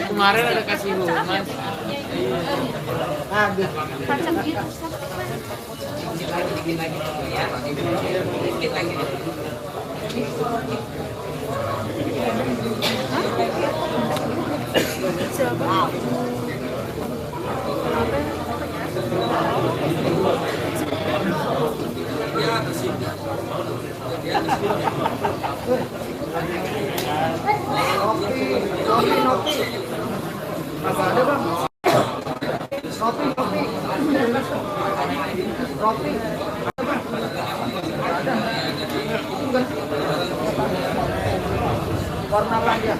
Kemarin ada kasih humas. Warna apa dia?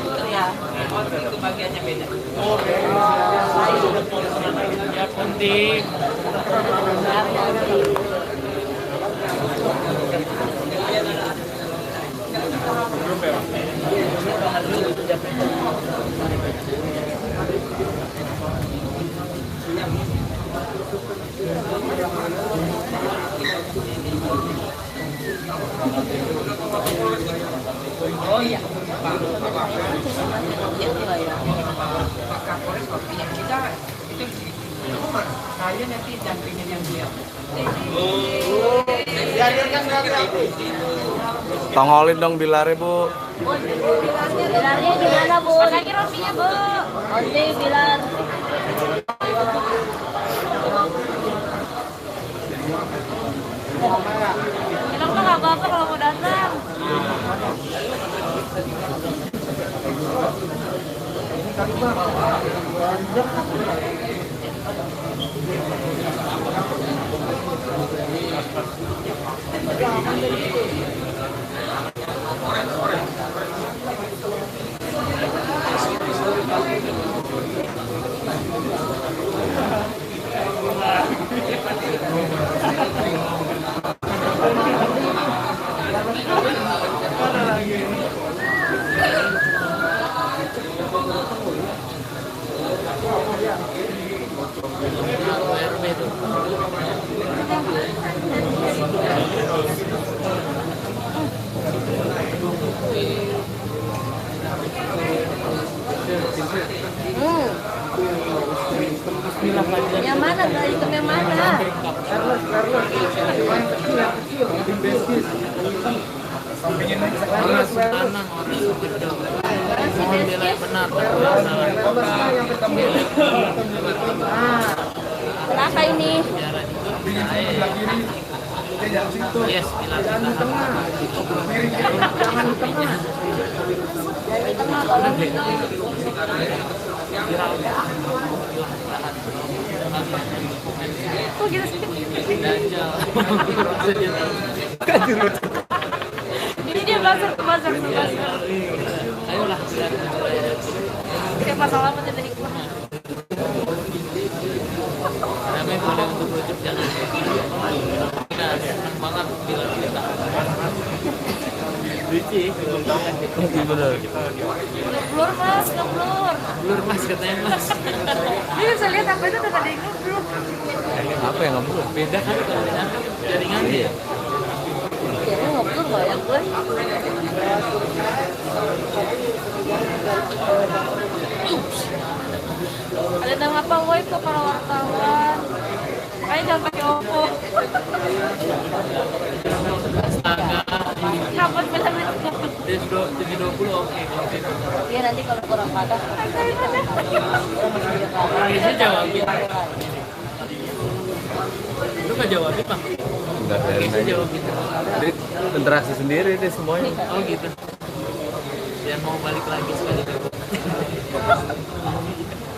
Itu bagiannya beda. Ya penting. Oh iya. Pak Kapolres kopinya kita itu saya nanti dampingin yang dia. Tongolin dong Bilarnya, Bu. Bilarnya gimana, Bu? Lagi rotinya, Bu. Oke, Bilar. Bilang tuh nggak apa-apa kalau mau datang. Yang mana? Hitam yang mana? Kenapa ini? Yes, Jangan di tengah. Jangan di tengah. Dari tengah kalau kok gitu sih? Ini dia masuk. Ayolah. Kayak masalah apa tadi? Namanya boleh untuk rujuk jangan. Kita senang banget bila kita. Lucu, Bener. Blur mas, ngeblur. blur mas katanya mas. Ini bisa lihat apa itu tadi ngeblur. Apa yang ngeblur? Beda kan kalau diangkat jaringan dia. Kayaknya ngeblur nggak ya gue? Ada nama apa woi tuh para wartawan? Kayaknya jangan pakai Oppo. Astaga, Kapan bilang itu? dia 720 oke. Iya nanti kalau kurang kata. Bisa jawabin. Lu nggak jawabin bang? Enggak, biarin Bisa aja. jawabin. Jadi interaksi sendiri deh semuanya. Oh gitu. Dia mau balik lagi sekali dulu.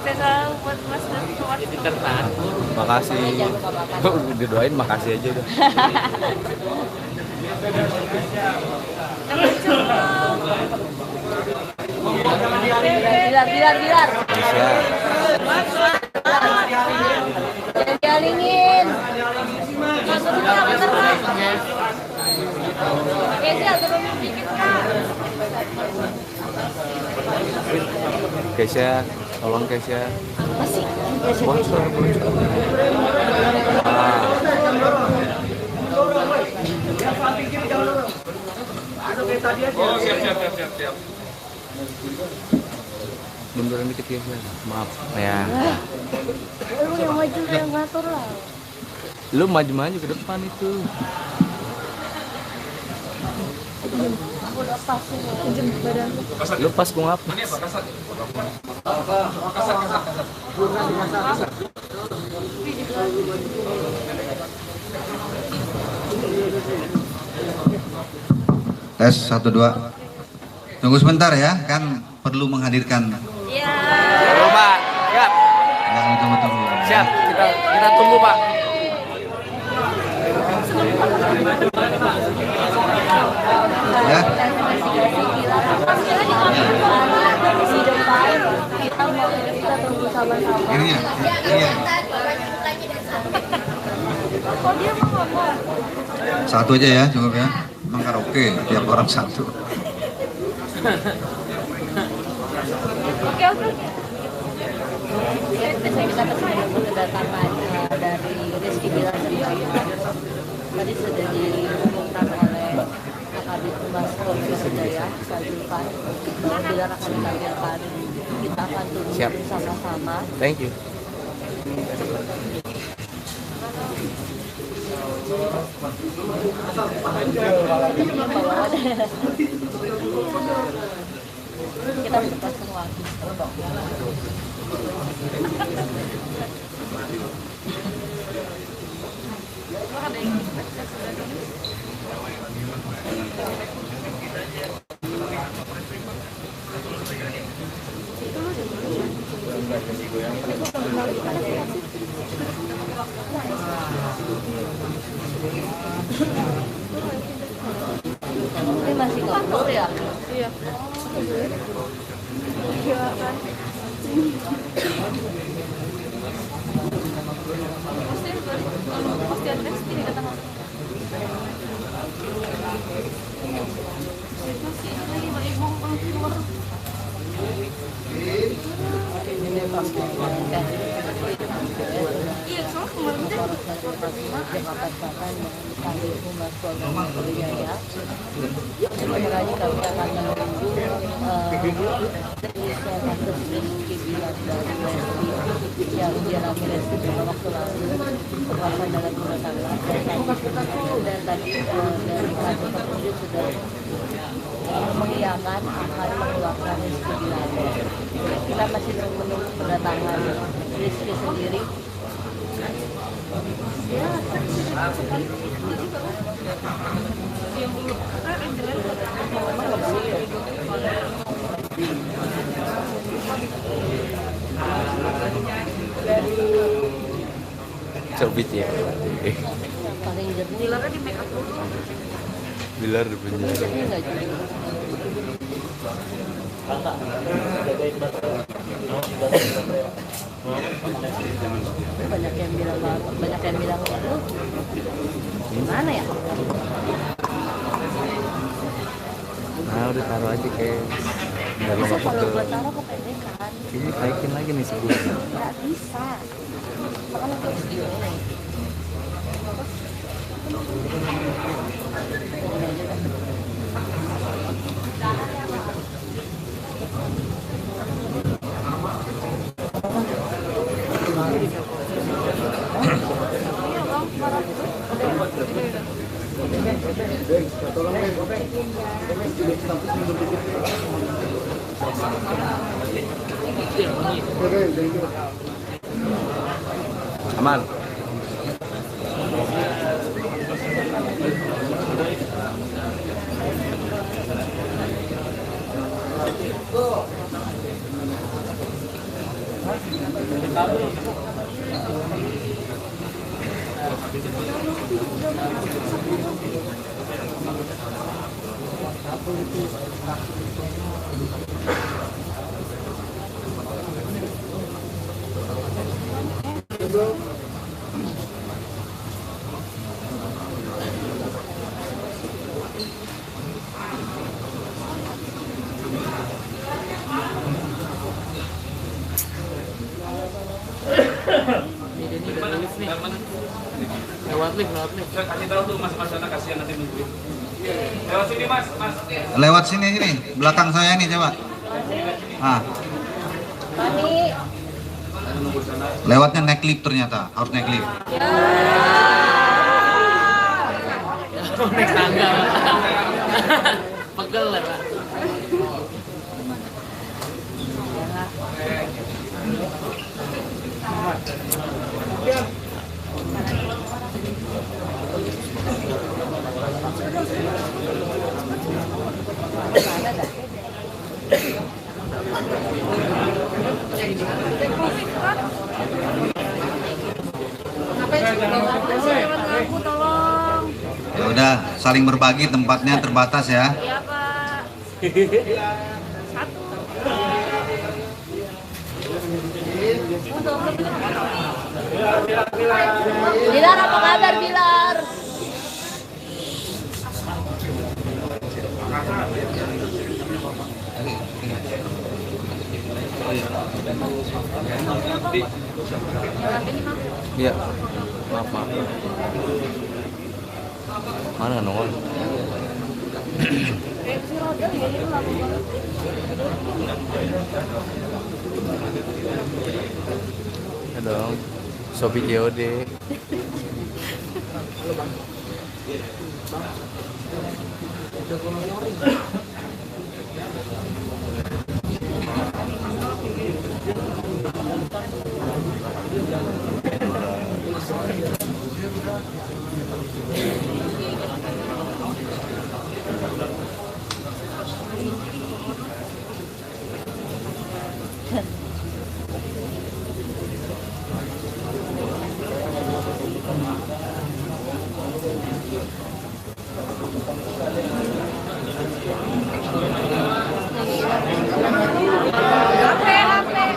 Saya selalu buat mas dan keluar. Jadi tertahan. Makasih. Didoain makasih aja udah. Bilar. Bisa. Jangan dialingin. Maksudnya bener Mas. Kesia turunin dikit Kak. Kesia, tolong Kesia. Masih. Wah, suara muncul. Siap. Munduran dikit ya, maaf. Ya. Lu yang maju yang ngatur lah. Lu maju-maju ke depan itu. Aku udah pasin kejem badan lu. Lu pas gua ngapa? Tes 1 2. Tunggu sebentar ya, kan perlu menghadirkan. Iya. Tunggu, Pak. Siap. Yang tunggu. Siap. Kita tunggu, Pak. Ya. Kita tunggu sama-sama. Ini ya. Iya. Kok dia mau ngomong? Satu aja ya, cukup ya. Emang karaoke, tiap orang satu. Oke. Kita kesini kedatangan dari Rizky Bilar sendiri. Tadi sudah diumumkan oleh Kabid Humas Polda Jaya, Pak Julpan. Bilar akan ditampilkan. Kita akan tunggu Siap. bersama-sama. Thank you. Kita harus pasang lagi. Ini masih kabur ya? Iya. Iya, soalnya kemarin Jakarta Selatan dan Kabid Humas Polda Metro Jaya. Sebenarnya kami akan menunggu rilisnya kasus Rizky Bilar dari Westi yang dialami Rizky beberapa waktu lalu kekerasan dalam rumah tangga. Dan tadi dari kantor petunjuk sudah mengiyakan akan mengeluarkan Rizky Bilar. Kita masih menunggu kedatangan Rizky sendiri. Cobit ya. Paling jernih. Bilarnya di make up dulu. Bilar di penjara. Jernih nggak juga. Banyak yang bilang itu gimana ya? Nah, udah taruh aja kayak nggak Bisa lama kalau buat taruh kependekan. ini naikin lagi nih sebulan. Nggak bisa. Makanya harus gini. Aman. Lewat lift. Kasih tahu tuh mas sana kasihan nanti nungguin. Lewat sini mas. Lewat sini, belakang saya ini coba. Ah, Kami lewatnya naik lift ternyata, harus naik lift. Naik tangga. Pegel lah, Pak. Ya udah, saling berbagi, tempatnya terbatas ya. Iya Pak. Bilar, apa kabar Bilar? Iya. Maaf. Mana nongol? Ya dong. So video deh.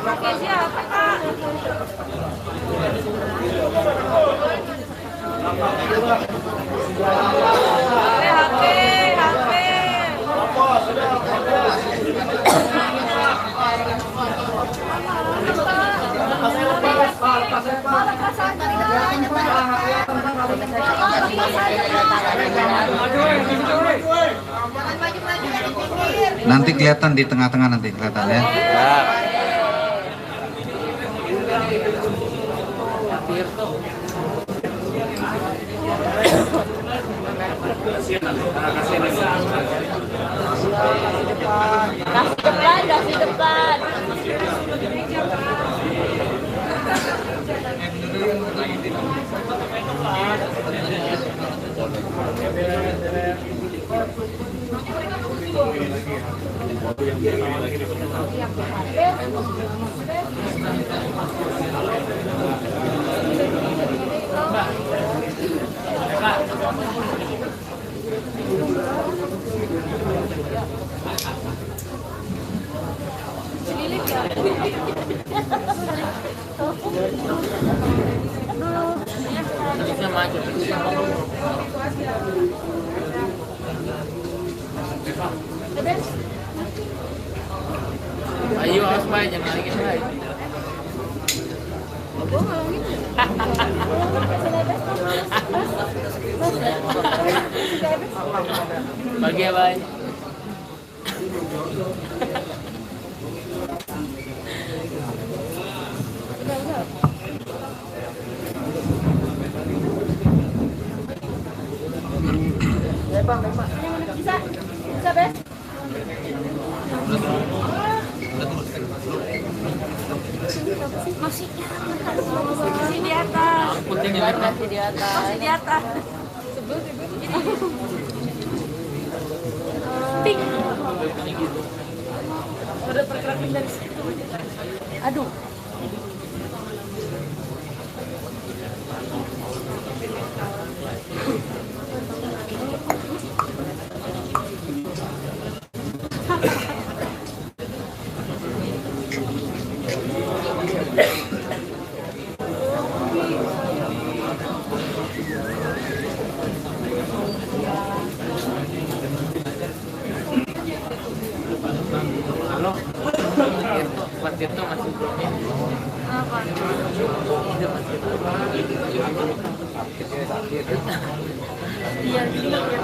Pakai siapa Pak? Nanti kelihatan di tengah-tengah, nanti kelihatan ya. Kasih depan. Ayo, awas Bay, jangan lagi Bay. Bagi ya Bay. Bisa Bes? Masih di atas. Putih di atas. Masih di atas. Masih di atas. Pink. Udah pergerakan dari situ. Aduh. Halo. Waktu itu masih Apa? Iya, juga ya.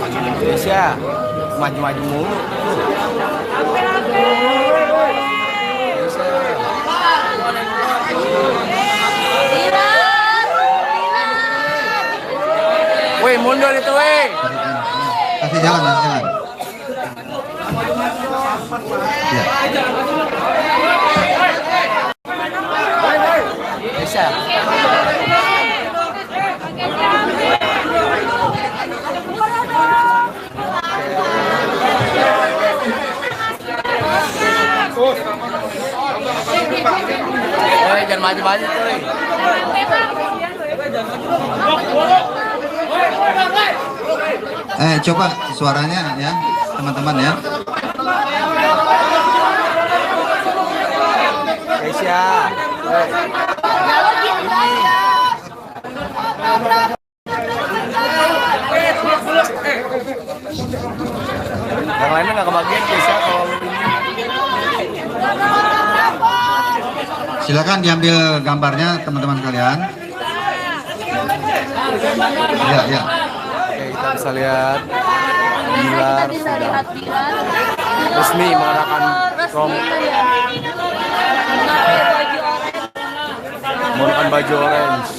Indonesia maju-maju mulu. Woi, mundur itu, woi. Kasih jalan, kasih jalan. Ya. Bisa. Jangan maju-maju tuh. Coba suaranya ya, teman-teman ya. Indonesia. Yang lainnya nggak kebagian bisa kalau ini. Silakan diambil gambarnya teman-teman kalian. Ya, ya. Oke, kita bisa lihat Bilar Kita bisa sudah lihat Bilar resmi mengadakan menggunakan baju orange.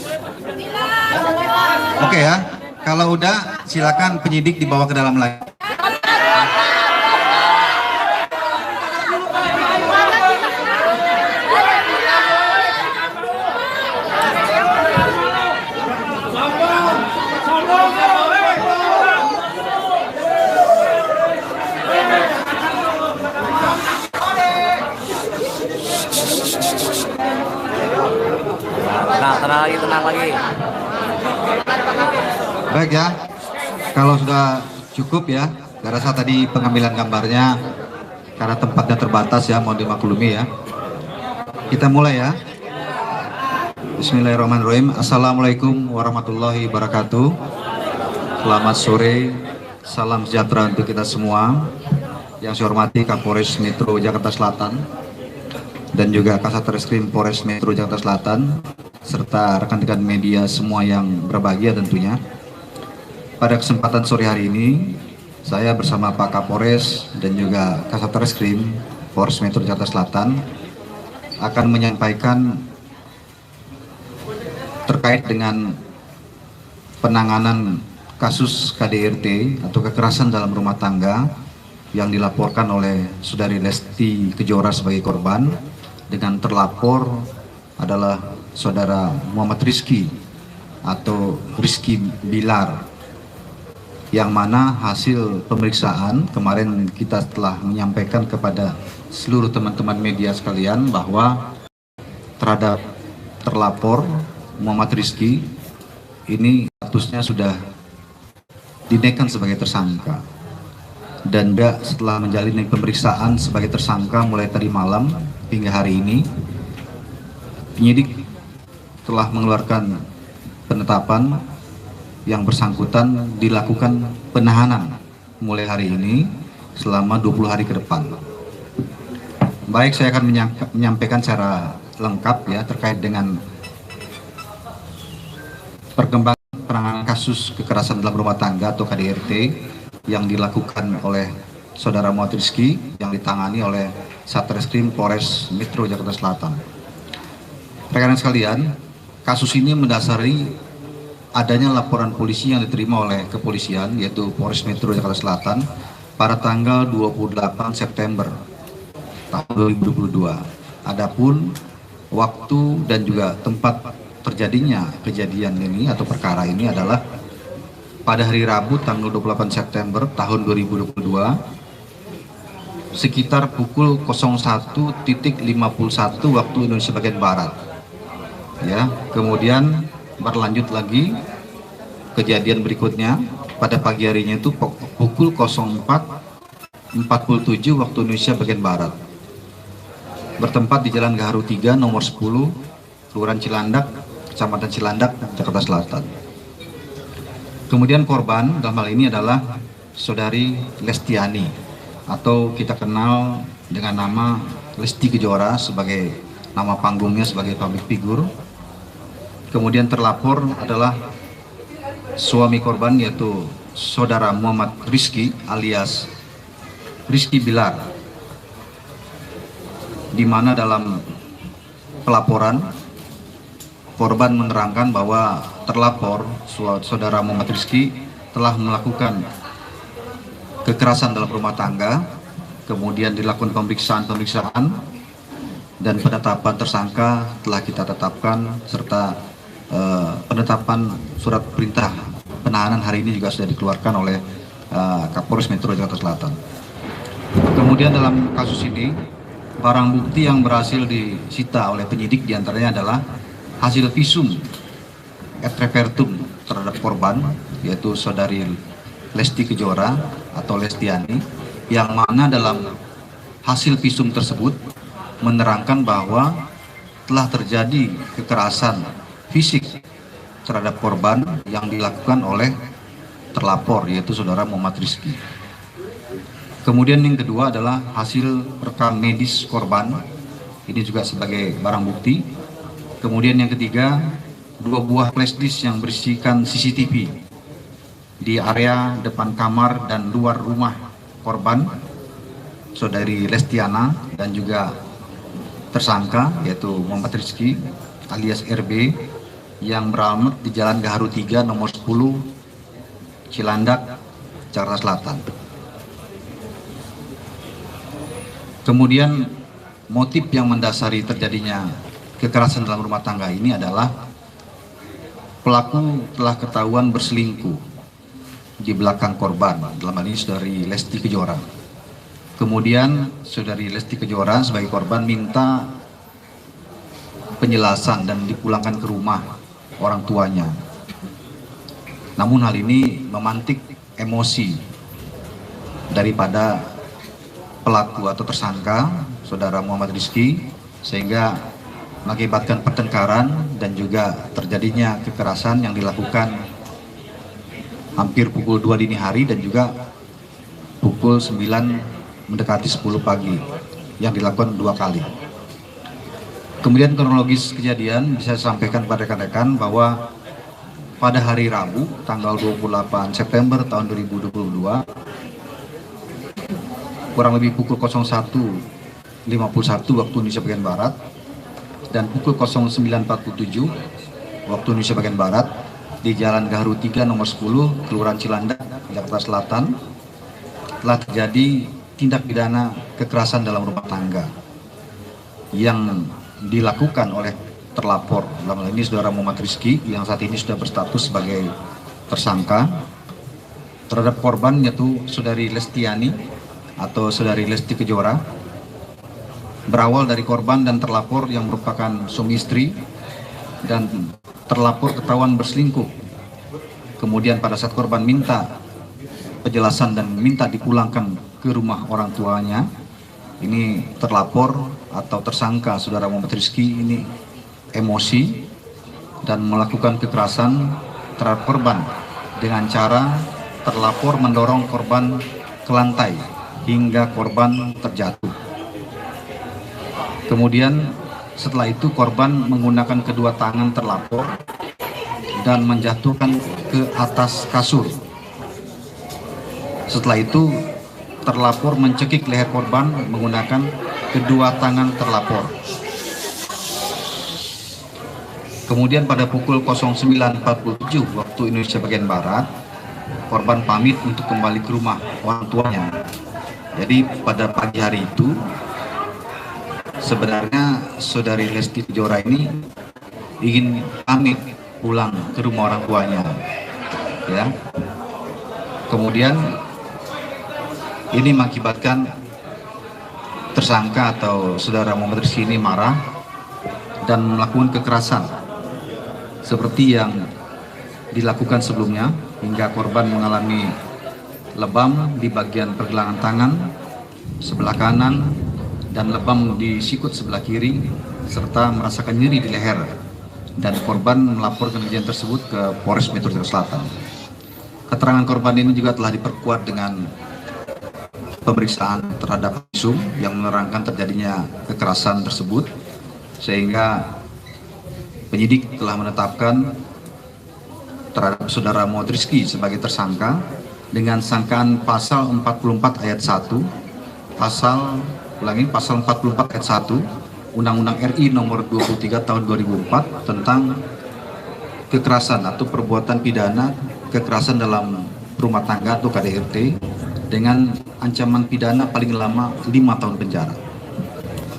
Oke ya. Kalau udah silakan penyidik dibawa ke dalam lagi. Nah, tenang lagi, tenang lagi. Baik ya, kalau sudah cukup ya, saya rasa tadi pengambilan gambarnya karena tempatnya terbatas ya, mohon dimaklumi ya. Kita mulai ya. Bismillahirrahmanirrahim. Assalamualaikum warahmatullahi wabarakatuh. Selamat sore, salam sejahtera untuk kita semua. Yang saya hormati Kapolres Metro Jakarta Selatan dan juga Kasat Reskrim Polres Metro Jakarta Selatan, serta rekan-rekan media semua yang berbahagia tentunya. Pada kesempatan sore hari ini, saya bersama Pak Kapolres dan juga Kasat Reskrim Polres Metro Jakarta Selatan akan menyampaikan terkait dengan penanganan kasus KDRT atau kekerasan dalam rumah tangga yang dilaporkan oleh Saudari Lesti Kejora sebagai korban, dengan terlapor adalah Saudara Muhammad Rizky atau Rizky Bilar, yang mana hasil pemeriksaan kemarin kita telah menyampaikan kepada seluruh teman-teman media sekalian bahwa terhadap terlapor Muhammad Rizky ini statusnya sudah dinaikkan sebagai tersangka, dan setelah menjalani pemeriksaan sebagai tersangka mulai tadi malam hingga hari ini, penyidik telah mengeluarkan penetapan yang bersangkutan dilakukan penahanan mulai hari ini selama 20 hari ke depan. Baik, saya akan menyampaikan secara lengkap ya terkait dengan perkembangan penanganan kasus kekerasan dalam rumah tangga atau KDRT yang dilakukan oleh Saudara Muhammad Rizky yang ditangani oleh Satreskrim Polres Metro Jakarta Selatan. Rekan-rekan sekalian, kasus ini mendasari adanya laporan polisi yang diterima oleh kepolisian yaitu Polres Metro Jakarta Selatan pada tanggal 28 September tahun 2022. Adapun waktu dan juga tempat terjadinya kejadian ini atau perkara ini adalah pada hari Rabu tanggal 28 September tahun 2022 sekitar pukul 01.51 waktu Indonesia bagian Barat. Ya, kemudian berlanjut lagi kejadian berikutnya pada pagi harinya itu pukul 04.47 waktu Indonesia bagian Barat. Bertempat di Jalan Gaharu 3 nomor 10, Kelurahan Cilandak, Kecamatan Cilandak, Jakarta Selatan. Kemudian korban dalam hal ini adalah saudari Lestiani atau kita kenal dengan nama Lesti Kejora sebagai nama panggungnya sebagai public figure. Kemudian terlapor adalah suami korban yaitu saudara Muhammad Rizky alias Rizky Bilar, di mana dalam pelaporan korban menerangkan bahwa terlapor saudara Muhammad Rizky telah melakukan kekerasan dalam rumah tangga, kemudian dilakukan pemeriksaan dan penetapan tersangka telah kita tetapkan serta penetapan surat perintah penahanan hari ini juga sudah dikeluarkan oleh Kapolres Metro Jakarta Selatan. Kemudian dalam kasus ini barang bukti yang berhasil disita oleh penyidik diantaranya adalah hasil visum et repertum terhadap korban yaitu saudari Lesti Kejora atau Lestiani, yang mana dalam hasil visum tersebut menerangkan bahwa telah terjadi kekerasan fisik terhadap korban yang dilakukan oleh terlapor yaitu saudara Muhammad Rizky. Kemudian yang kedua adalah hasil rekam medis korban, ini juga sebagai barang bukti. Kemudian yang ketiga, 2 buah flash disk yang berisikan CCTV di area depan kamar dan luar rumah korban saudari Lestiana dan juga tersangka yaitu Muhammad Rizky alias RB yang beralamat di Jalan Gaharu 3 nomor 10 Cilandak, Jakarta Selatan. Kemudian motif yang mendasari terjadinya kekerasan dalam rumah tangga ini adalah pelaku telah ketahuan berselingkuh di belakang korban, dalam hal ini saudari Lesti Kejora. Kemudian saudari Lesti Kejora sebagai korban minta penjelasan dan dipulangkan ke rumah orang tuanya. Namun hal ini memantik emosi daripada pelaku atau tersangka saudara Muhammad Rizky sehingga mengakibatkan pertengkaran dan juga terjadinya kekerasan yang dilakukan hampir pukul 2 dini hari dan juga pukul 9 mendekati 10 pagi yang dilakukan 2 kali. Kemudian kronologis kejadian bisa saya sampaikan kepada rekan-rekan bahwa pada hari Rabu tanggal 28 September tahun 2022 kurang lebih pukul 01.51 waktu Indonesia bagian Barat dan pukul 09.47 waktu Indonesia bagian Barat di Jalan Gaharu 3 nomor 10 Kelurahan Cilandak, Jakarta Selatan telah terjadi tindak pidana kekerasan dalam rumah tangga yang dilakukan oleh terlapor, dalam hal ini saudara Muhammad Rizky yang saat ini sudah berstatus sebagai tersangka terhadap korban yaitu saudari Lestiani atau saudari Lesti Kejora. Berawal dari korban dan terlapor yang merupakan suami istri dan terlapor ketahuan berselingkuh. Kemudian pada saat korban minta penjelasan dan minta dipulangkan ke rumah orang tuanya, ini terlapor atau tersangka saudara Muhammad Rizky ini emosi dan melakukan kekerasan terhadap korban dengan cara terlapor mendorong korban ke lantai hingga korban terjatuh. Kemudian setelah itu korban menggunakan kedua tangan terlapor dan menjatuhkan ke atas kasur. Setelah itu terlapor mencekik leher korban menggunakan kedua tangan terlapor. Kemudian pada pukul 09.47 waktu Indonesia bagian Barat, korban pamit untuk kembali ke rumah orang tuanya. Jadi pada pagi hari itu sebenarnya saudari Lesti Kejora ini ingin pamit pulang ke rumah orang tuanya, ya. Kemudian ini mengakibatkan tersangka atau saudara Muhammad Rizky ini marah dan melakukan kekerasan seperti yang dilakukan sebelumnya hingga korban mengalami lebam di bagian pergelangan tangan sebelah kanan dan lebam di sikut sebelah kiri serta merasakan nyeri di leher, dan korban melaporkan kejadian tersebut ke Polres Metro Jakarta Selatan. Keterangan korban ini juga telah diperkuat dengan pemeriksaan terhadap visum yang menerangkan terjadinya kekerasan tersebut, sehingga penyidik telah menetapkan terhadap saudara Muhammad Rizky sebagai tersangka dengan sangkaan pasal 44 ayat 1, pasal 44 ayat 1 Undang-Undang RI nomor 23 tahun 2004 tentang kekerasan atau perbuatan pidana kekerasan dalam rumah tangga atau KDRT dengan ancaman pidana paling lama 5 tahun penjara.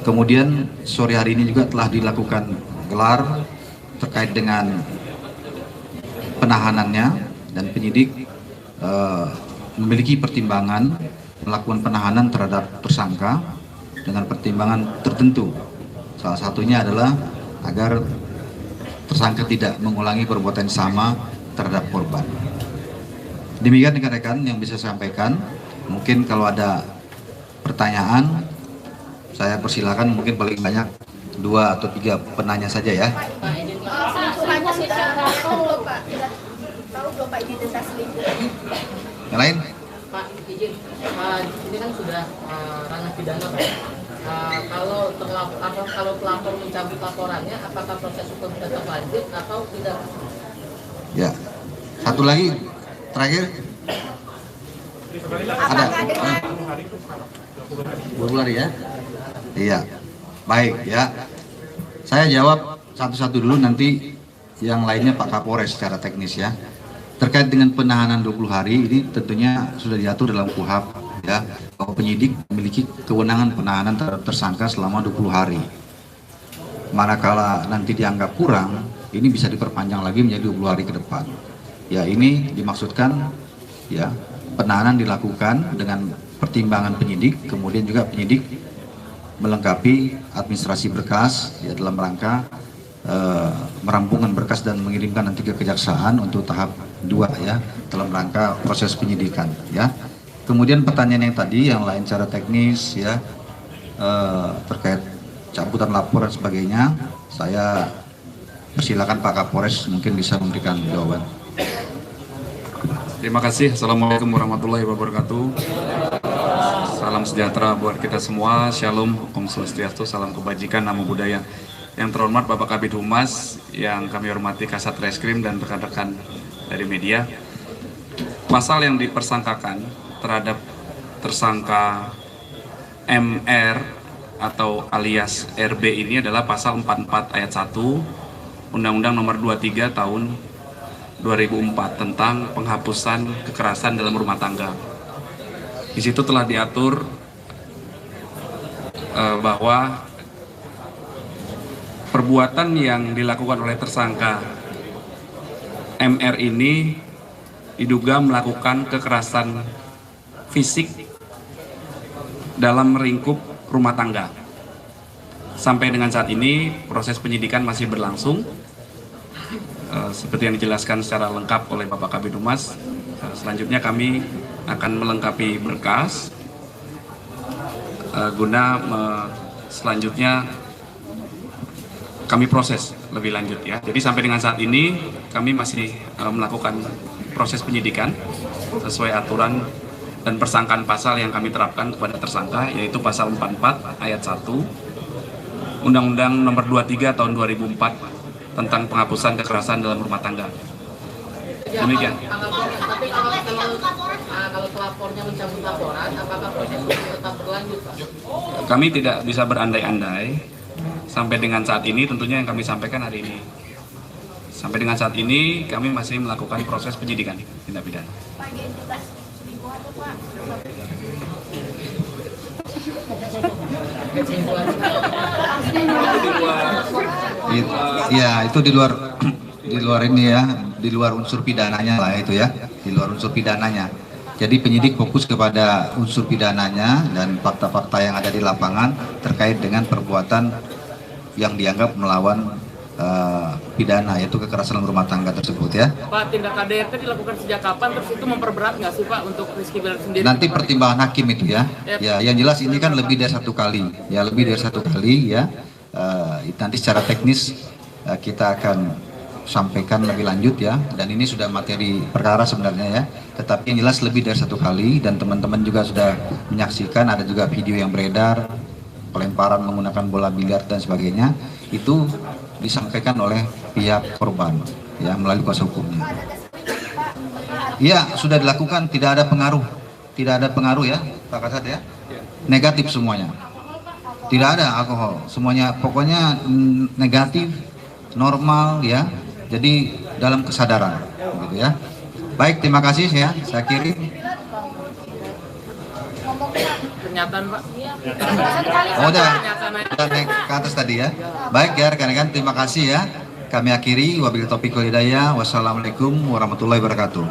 Kemudian sore hari ini juga telah dilakukan gelar terkait dengan penahanannya, dan penyidik memiliki pertimbangan melakukan penahanan terhadap tersangka dengan pertimbangan tertentu. Salah satunya adalah agar tersangka tidak mengulangi perbuatan sama terhadap korban. Demikian rekan-rekan yang bisa saya sampaikan. Mungkin kalau ada pertanyaan, saya persilakan, mungkin paling banyak 2 atau 3 penanya saja ya. Yang lain? Pak, izin, ini kan sudah ranah pidana, Pak. Kalau pelapor mencabut laporannya, apakah proses hukum tetap lanjut atau tidak? Ya, satu lagi terakhir. Ada 20 hari ya? Iya, baik ya. Saya jawab satu-satu dulu, nanti yang lainnya Pak Kapolres secara teknis ya. Terkait dengan penahanan 20 hari ini tentunya sudah diatur dalam KUHP ya, bahwa penyidik memiliki kewenangan penahanan terhadap tersangka selama 20 hari. Manakala nanti dianggap kurang, ini bisa diperpanjang lagi menjadi 20 hari ke depan. Ya, ini dimaksudkan ya, penahanan dilakukan dengan pertimbangan penyidik, kemudian juga penyidik melengkapi administrasi berkas ya, dalam rangka merampungkan berkas dan mengirimkan nanti ke kejaksaan untuk tahap 2 ya, dalam rangka proses penyidikan ya. Kemudian pertanyaan yang tadi yang lain secara teknis ya, terkait cabutan lapor dan sebagainya, saya persilakan Pak Kapolres mungkin bisa memberikan jawaban. Terima kasih. Assalamualaikum warahmatullahi wabarakatuh. Salam sejahtera buat kita semua. Shalom, Om Swastiastu, salam kebajikan, namo buddhaya. Yang terhormat Bapak Kabid Humas, yang kami hormati Kasat Reskrim dan rekan-rekan dari media. Pasal yang dipersangkakan terhadap tersangka MR atau alias RB ini adalah pasal 44 ayat 1 Undang-Undang nomor 23 tahun 2004 tentang penghapusan kekerasan dalam rumah tangga. Di situ telah diatur bahwa perbuatan yang dilakukan oleh tersangka MR ini diduga melakukan kekerasan fisik dalam lingkup rumah tangga. Sampai dengan saat ini proses penyidikan masih berlangsung. Seperti yang dijelaskan secara lengkap oleh Bapak Kabid Humas, selanjutnya kami akan melengkapi berkas guna selanjutnya kami proses lebih lanjut ya. Jadi sampai dengan saat ini kami masih melakukan proses penyidikan sesuai aturan dan persangkaan pasal yang kami terapkan kepada tersangka, yaitu pasal 44 ayat 1 Undang-Undang nomor 23 tahun 2004 tentang penghapusan kekerasan dalam rumah tangga. Demikian. Tapi kalau pelapornya mencabut laporan, apakah proses hukum tetap berlanjut, Pak? Kami tidak bisa berandai-andai. Sampai dengan saat ini tentunya yang kami sampaikan hari ini. Sampai dengan saat ini kami masih melakukan proses penyidikan tindak pidana. Ya, itu di luar ini ya, di luar unsur pidananya lah itu ya, di luar unsur pidananya. Jadi penyidik fokus kepada unsur pidananya dan fakta-fakta yang ada di lapangan terkait dengan perbuatan yang dianggap melawan pidana, yaitu kekerasan dalam rumah tangga tersebut ya. Pak, tindak KDRT dilakukan sejak kapan, terus itu memperberat nggak sih Pak untuk Rizky Bilar sendiri? Nanti pertimbangan hakim itu ya. Ya, yang jelas ini kan lebih dari 1 kali, ya lebih dari 1 kali ya. Nanti secara teknis kita akan sampaikan lebih lanjut ya. Dan ini sudah materi perkara sebenarnya ya. Tetapi yang jelas lebih dari 1 kali dan teman-teman juga sudah menyaksikan, ada juga video yang beredar, pelemparan menggunakan bola biliar dan sebagainya. Itu disampaikan oleh pihak korban ya melalui kuasa hukumnya. Iya, sudah dilakukan, tidak ada pengaruh ya Pak Kasat ya. Negatif semuanya. Tidak ada alkohol, semuanya pokoknya negatif, normal ya. Jadi dalam kesadaran gitu ya. Baik, terima kasih ya. Saya kirim Pernyataan Pak. Oh, udah naik ke atas tadi ya. Baik ya rekan-rekan, terima kasih ya. Kami akhiri, wabillahi taufiq wal hidayah. Wassalamualaikum warahmatullahi wabarakatuh.